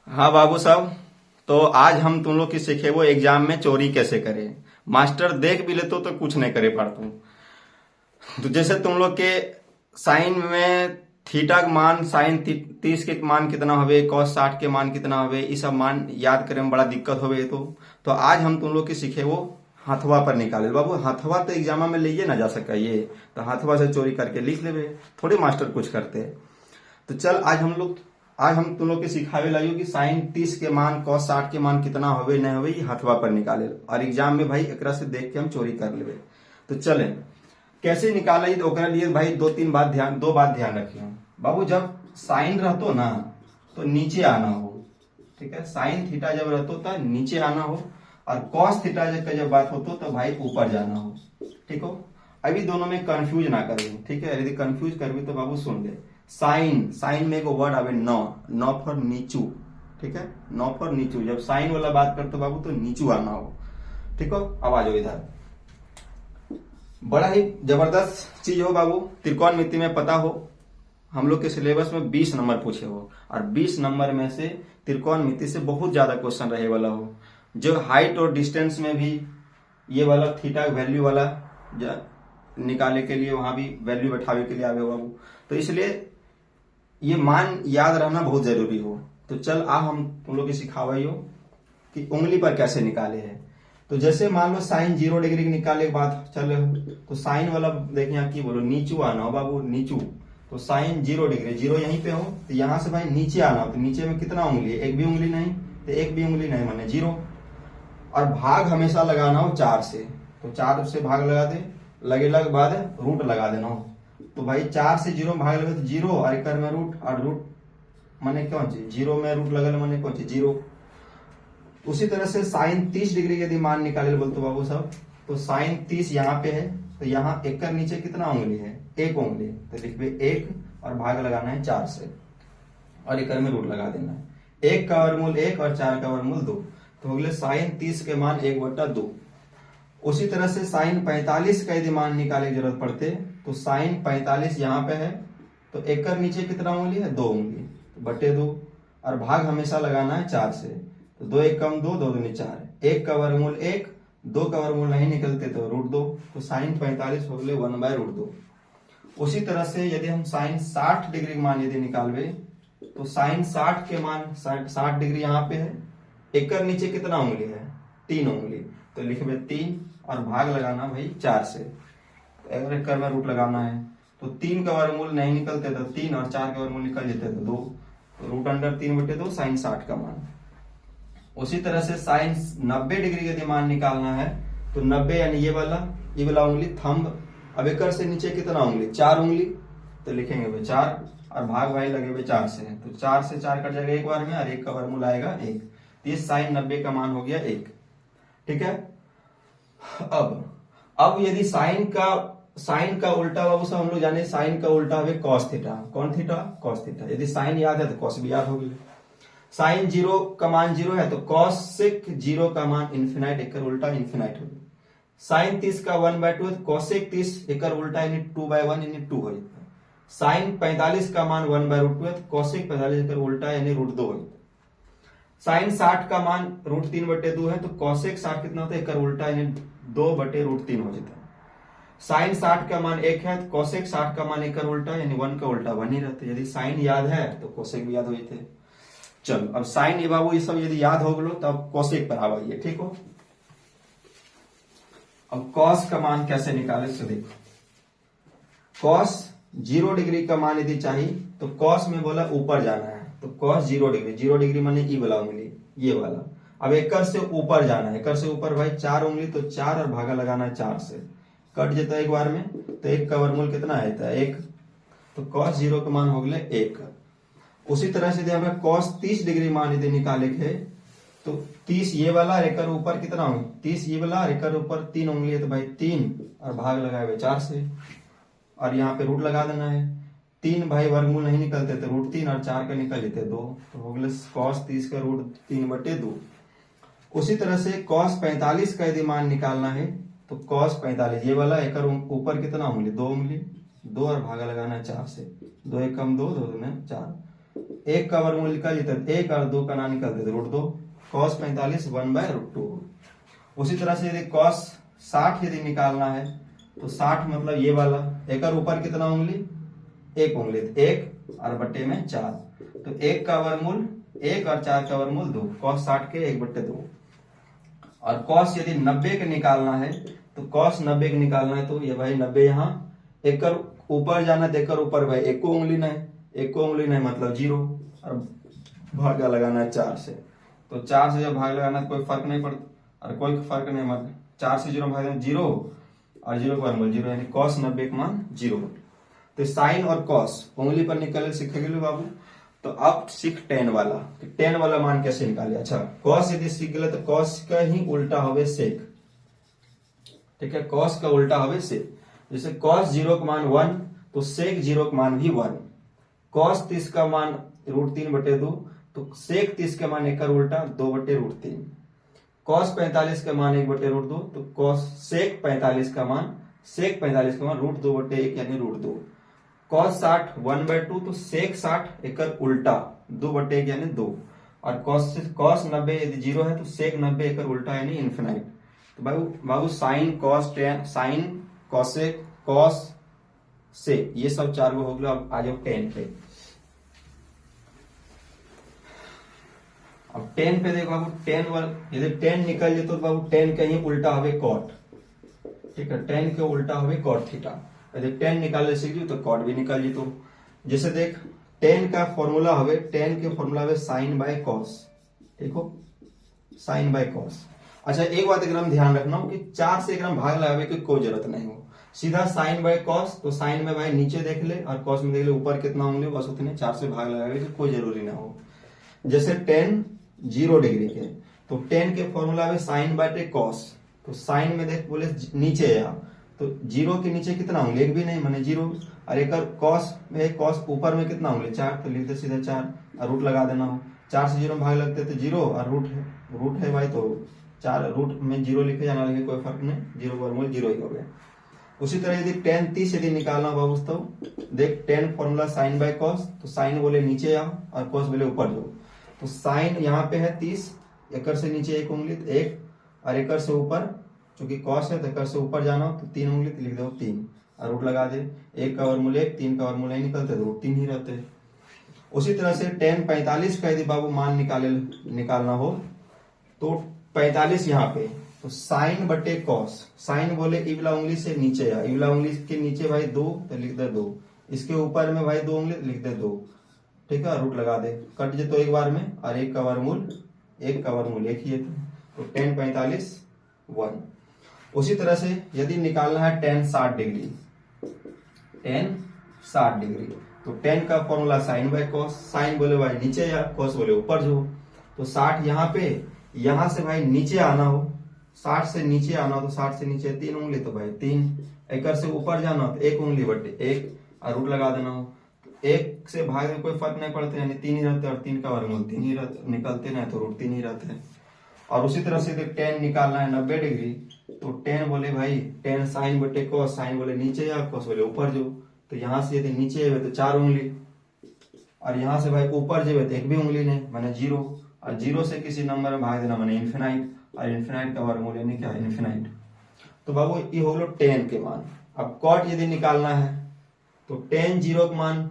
हाँ बाबू साहब। तो आज हम तुम लोग की सीखे वो एग्जाम में चोरी कैसे करें। मास्टर देख भी लेते तो कुछ नहीं करे पाड़तू। तो जैसे तुम लोग के साइन में थीटा का मान साइन 30 के मान कितना होवे, कॉस 60 के मान कितना होवे, ये सब मान याद करे में बड़ा दिक्कत होवे। तो आज हम तुम लोग की सीखे वो हथवा पर निकाले। बाबू हथवा तो एग्जाम में लिए ना जा सका, ये तो हथवा से चोरी करके लिख लेवे, थोड़ी मास्टर कुछ करते। तो चल आज हम तुम लोग के सिखावे लाइयो कि साइन 30 के मान कॉस 60 के मान कितना होवे नहीं होवे, ये हथवा पर निकाले और एग्जाम में भाई एकरा से देख के हम चोरी कर लेवे। तो चले कैसे निकाले तो ओकरा लिए भाई दो बात ध्यान रखियो। बाबू जब साइन रहतो ना तो नीचे आना हो, ठीक है। साइन थीटा जब रहतो तो नीचे आना हो, और कॉस थीटा जब बात होतो तो भाई ऊपर जाना हो, ठीक हो। अभी दोनों में कंफ्यूज ना करो, ठीक है। यदि कंफ्यूज करबी तो बाबू सुन ले। साइन में एगो वर्ड आवे नौ फॉर नीचू, ठीक है। नौ फॉर नीचू, जब साइन वाला बात करते बाबू तो नीचू आना हो, ठीक हो। अब आ जाओ इधर। बड़ा ही जबरदस्त चीज हो बाबू, त्रिकोणमिति में पता हो हम लोग के सिलेबस में 20 नंबर पूछे हो, और 20 नंबर में से त्रिकोणमिति से बहुत ज्यादा क्वेश्चन रहे वाला हो। जो हाइट और डिस्टेंस में भी ये वाला थीटा वैल्यू वाला निकाले के लिए वहां भी वैल्यू बैठावे के लिए आवे हो बाबू। तो इसलिए ये मान याद रहना बहुत जरूरी हो। तो चल आ हम तुम लोग सिखावाई हो कि उंगली पर कैसे निकाले हैं। तो जैसे मान लो साइन 0 डिग्री की निकाले के बाद चल तो साइन वाला देखिए यहाँ की बोलो नीचू आना हो बाबू, नीचू। तो साइन 0 डिग्री, 0 यहीं पे हो तो यहाँ से भाई नीचे आना हो। तो नीचे में कितना उंगली है, एक भी उंगली नहीं, तो एक भी उंगली नहीं माने 0। और भाग हमेशा लगाना हो 4 से, तो 4 से भाग लगा दे, लगेला के बाद रूट लगा देना हो। तो भाई 4 से 0 में भाग लगे तो 0, और एक में रूट, और रूट माने कौन चीज 0 में रूट लगल माने कौन चीज 0। उसी तरह से साइन 30 डिग्री यदि मान निकाले बोलते बाबू साहब, तो साइन 30 यहाँ पे है, तो यहाँ एक कर नीचे कितना उंगली है, एक उंगली, तो लिखबे 1 और भाग लगाना है 4 से, और एक में रूट लगा देना है। 1 का वर्गमूल 1 और 4 का वर्गमूल 2, तो हो गए साइन 30 के मान 1/2। उसी तरह से साइन 45 का यदि मान निकालने की जरूरत पड़ते तो साइन 45 यहाँ पे है, तो एक कर नीचे कितना उंगली है, 2 उंगली, तो बटे 2, और भाग हमेशा लगाना है 4 से, तो 2 1 कम 2, 2 दूनी 4, 1 का वर्गमूल 1, 2 का वर्गमूल नहीं निकलते तो √2, तो साइन 45 हो गए 1/√2। उसी तरह से यदि हम साइन 60 डिग्री का मान यदि निकालवे, तो साइन 60 के मान 60 डिग्री यहाँ पे है, एक कर नीचे कितना उंगली है, 3 उंगली, तो लिखबे 3 और भाग लगाना भाई 4 से, तो अगर एक में रूट लगाना है, तो 3 का वर्गमूल नहीं निकलते तो 3, और 4 का वर्गमूल निकल जाते तो 2, तो √3/2 साइन 60 का मान। उसी तरह से साइन 90 डिग्री यदि मान निकालना है, तो 90 यानी ये वाला उंगली थंब, अब एक से नीचे कितना उंगली, 4 उंगली, तो लिखेंगे भाई 4, और भाग भाई लगे हुए 4 से, तो 4 से 4 कट जाएगा एक बार में, और 1 का वर्गमूल आएगा 1, तो ये साइन 90 का मान हो गया 1, ठीक है। अब यदि साइन का उल्टा बाबू साहब हम लोग जाने साइन का उल्टा है कॉस थीटा, कौन थीटा, कॉस थीटा। यदि साइन याद है तो कॉस भी याद होगी। साइन 0 का मान 0 है तो कॉसेक 0 का मान इन्फिनाइट, एक उल्टा इन्फिनाइट होगी। साइन 30 का 1/2 है तो कॉसेक 30 एक उल्टा यानी 2/1 यानी 2 हो जाता है। साइन 45 का मान 1/√2 है तो कॉसेक 45 एक उल्टा यानी √2 हो जाता है। साइन 60 का मान √3/2 है तो कॉसेक 60 कितना होता है, एक उल्टा यानी 2/√3 हो जाता है। साइन 60 का मान 1 है तो कॉसेक 60 का मान 1 का उल्टा यानी 1 का उल्टा 1 ही रहता है। यदि साइन याद है तो कॉसेक भी याद हो जाते। चलो अब साइन ये बाबू ये सब यदि याद हो गलो तब कॉसेक पर आवाइए, ठीक हो। अब कॉस का मान कैसे निकाले से देखो। कॉस 0 डिग्री का मान यदि चाहिए तो कॉस में बोला ऊपर जाना है, तो कॉस 0 डिग्री, 0 डिग्री माने ई वाला उंगली, ये वाला। अब एक से ऊपर जाना है, एक से ऊपर भाई 4 उंगली, तो 4 और भागा लगाना है 4 से, कट जाता है एक बार में, तो 1 का वर्गमूल कितना आता है 1, तो कॉस 0 का मान हो गया 1। उसी तरह से हमें कॉस 30 डिग्री मान यदि निकाले के, तो 30 ये वाला, एक ऊपर कितना हो 30 ये वाला, एक ऊपर 3 उंगली है तो भाई 3 और भाग लगाए हुए 4 से, और यहाँ पे रूट लगा देना है। 3 भाई वर्गमूल नहीं निकलते तो √3 और 4 का निकल जाते 2, तो हो गया कॉस 30 का √3/2। उसी तरह से कॉस 45 का यदि मान निकालना है, तो कॉस 45 ये वाला, एक ऊपर कितना उंगली, 2 उंगली, 2 और भागा लगाना है 4 से, 2 1 कम 2, 2 दूने 4, एक का वर्गमूल निकल जाता है, 1 और 2 का ना निकलते तो √2 cos 45 1/√2। उसी तरह से यदि cos 60 यदि निकालना है तो 60 मतलब ये वाला, एक और ऊपर कितना उंगली, 1 उंगली, 1 और बट्टे में 4, तो 1 का वर्गमूल 1 और 4 का वर्गमूल 2, cos 60 के 1/2। और cos यदि 90 के निकालना है तो cos 90 के निकालना है तो ये भाई 90 यहाँ, एक कर ऊपर जाना है, एक कर ऊपर भाई एक को उंगली नहीं, एक को उंगली नहीं मतलब 0, और भागा लगाना है 4 से, तो 4 से जब भाग लगाना है कोई फर्क नहीं पड़ता, और कोई फर्क नहीं मतलब 4 से 0 भाग 0, और 0 का वर्गमूल 0, यानी cos 90 का मान 0। तो साइन और cos उंगली पर निकल सीखेंगे बाबू। तो अब सीख टेन वाला, कि टेन वाला मान कैसे निकाले। अच्छा, cos यदि सीख गए तो cos का ही उल्टा होवे सेक, ठीक है, cos का उल्टा होवे सेक। जैसे cos 0 का मान 1 तो sec 0 का मान भी 1, cos 30 का मान √3/2 तो sec 30 का मान एक कर उल्टा 2/√3, cos 45 का मान 1/√2 तो cos sec 45 का मान √2/1 यानी √2, cos 60 1/2 तो sec 60 एक कर उल्टा 2/1 यानी 2, और cos 90 यदि 0 है तो sec 90 एक कर उल्टा यानी इन्फिनाइट। तो बाबू sine cos tan sine cosec cos से ये सब 4 गो हो गया। अब आ जाओ टेन पे। अब टेन पे देखो बाबू, टेन यदि टेन निकल जाए तो बाबू टेन के ही उल्टा होवे कॉट, ठीक है, टेन के उल्टा होवे कॉट थीटा। यदि टेन निकालने सीख ली तो कॉट भी निकाल जी। तो जैसे देख टेन का फॉर्मूला हवे, टेन के फॉर्मूला हवे साइन बाय कॉस, ठीक हो, साइन बाय कॉस। अच्छा एक बात एकदम ध्यान रखना हो कि 4 से एकदम भाग लगावे की कोई जरूरत नहीं हो, सीधा साइन बाय कॉस, तो साइन में भाई नीचे देख ले और कॉस में देख ले ऊपर कितना होंगे, बस उतने 4 से भाग लगावे की कोई जरूरी ना हो। जैसे टेन 0 डिग्री के, तो टेन के फॉर्मूला में साइन बाय कॉस, तो साइन में देख बोले नीचे या तो 0 के नीचे कितना होंगे, एक भी नहीं माने 0, और एक कॉस में, कॉस ऊपर में कितना होंगे 4, तो लिख दे सीधा 4 और रूट लगा देना हो। 4 से 0 में भाग लगते तो 0 और रूट है भाई, तो 4 रूट में 0 लिखे जाना लगे कोई फर्क नहीं, 0 वर्गमूल 0 ही हो गया। उसी तरह यदि tan 30 यदि निकालना बाबू तो देख tan formula sine by cos, तो साइन बोले नीचे आओ और कॉस बोले ऊपर जाओ, तो साइन यहाँ पे है 30, एकड़ से नीचे 1 उंगली 1, और एकड़ से ऊपर चूंकि कॉस है तो एकड़ से ऊपर जाना हो तो 3 उंगली लिख दो 3 और रूट लगा दे, 1 का वर्गमूल 1, 3 का वर्गमूल नहीं निकलते तो रूट 3 ही रहते। उसी तरह से tan 45 का यदि बाबू मान निकालना हो तो 45 यहाँ पे, तो साइन बटे कॉस, साइन बोले इवला उंगली से नीचे या इवला उंगली के नीचे भाई 2 तो लिख दे 2, इसके ऊपर में भाई 2 उंगली लिख दे 2, ठीक है, रूट लगा दे, कट जे तो एक बार में, और 1 का वर्गमूल 1 ही है, तो tan 45 1। उसी तरह से यदि निकालना है tan 60 डिग्री, tan 60 डिग्री, तो tan का formula sine by cos, sine बोले भाई नीचे या कॉस बोले ऊपर जो, तो 60 यहाँ पे, यहां से भाई नीचे आना हो, 60 से नीचे आना हो तो 60 से नीचे 3 उंगली तो भाई 3, एकड़ से ऊपर जाना हो तो 1 उंगली बटे 1 और रूट लगा देना हो, तो 1 से भाग में कोई फर्क नहीं पड़ता, यानी 3 ही रहते, और 3 का वर्गमूल 3 ही निकलते ना, तो रूट 3 ही रहते हैं। और उसी तरह से tan निकालना है 90 डिग्री, तो tan बोले भाई tan साइन बटे कॉस, साइन बोले नीचे या कॉस बोले ऊपर जो, तो यहाँ से यदि नीचे है तो 4 उंगली, और यहाँ से भाई ऊपर जो है तो 1 भी उंगली नहीं माने 0, और 0 से किसी नंबर में भाग देना माने इन्फिनाइट, और इन्फिनाइट का वर्गमूल यानी क्या है इन्फिनाइट। तो बाबू ये हो गया tan के मान। अब कॉट यदि निकालना है तो tan 0 का मान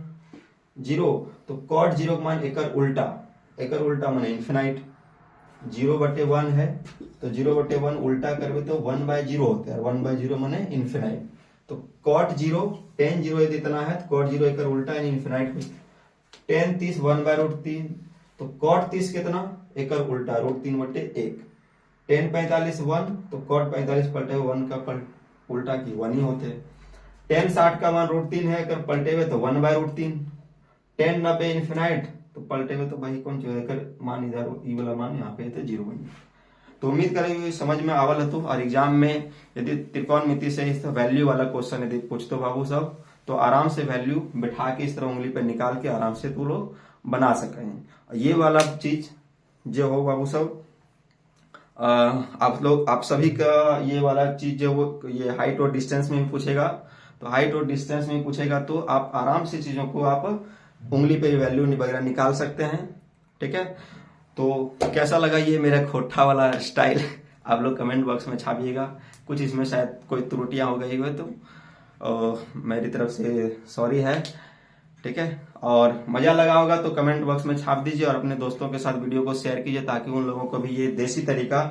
0, तो कॉट 0 का मान एक उल्टा माने इन्फिनाइट, 0/1 है तो 0/1 उल्टा करवे तो 1/0 होता है, 1/0 माने इन्फिनाइट, तो कॉट 0 tan 0 यदि इतना है तो कॉट 0 एक उल्टा यानी इन्फिनाइट हुई। tan 30 1/√3, तो कॉट 30 कितना एक उल्टा √3/1, tan 45 1, तो कॉट 45 पलटे 1 का उल्टा की 1 ही होते। tan 60 का मान √3 है, अगर पलटे हुए तो 1/√3, tan 90 इन्फिनाइट तो पलटे हुए तो भाई कौन चाहिए कर मान इधर ई वाला मान यहाँ पे तो 0 बन। तो उम्मीद करेंगे समझ में आवल है, तो और एग्जाम में यदि त्रिकोणमिति से इस वैल्यू वाला क्वेश्चन यदि पूछते बाबू सब तो आराम से वैल्यू बैठा के इस तरह उंगली पर निकाल के आराम से तू लोग बना सके हैं। ये वाला चीज जो हो बाबू सब आप सभी का ये वाला चीज जो वो ये हाइट और डिस्टेंस में भी पूछेगा, तो हाइट और डिस्टेंस में पूछेगा तो आप आराम से चीजों को आप उंगली पे वैल्यू वगैरह निकाल सकते हैं। ठीक है, तो कैसा लगा ये मेरा खोटा वाला स्टाइल आप लोग कमेंट बॉक्स में छापिएगा। कुछ इसमें शायद कोई त्रुटियां हो गई हुई तो मेरी तरफ से सॉरी है। ठीक है, और मजा लगा होगा तो कमेंट बॉक्स में छाप दीजिए और अपने दोस्तों के साथ वीडियो को शेयर कीजिए, ताकि उन लोगों को भी ये देसी तरीका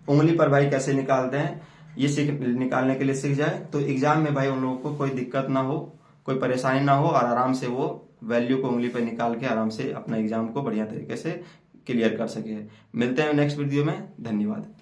उंगली पर भाई कैसे निकालते हैं ये निकालने के लिए सीख जाए, तो एग्जाम में भाई उन लोगों को कोई दिक्कत ना हो, कोई परेशानी ना हो, और आराम से वो वैल्यू को उंगली पर निकाल के आराम से अपना एग्जाम को बढ़िया तरीके से क्लियर कर सके। मिलते हैं नेक्स्ट वीडियो में, धन्यवाद।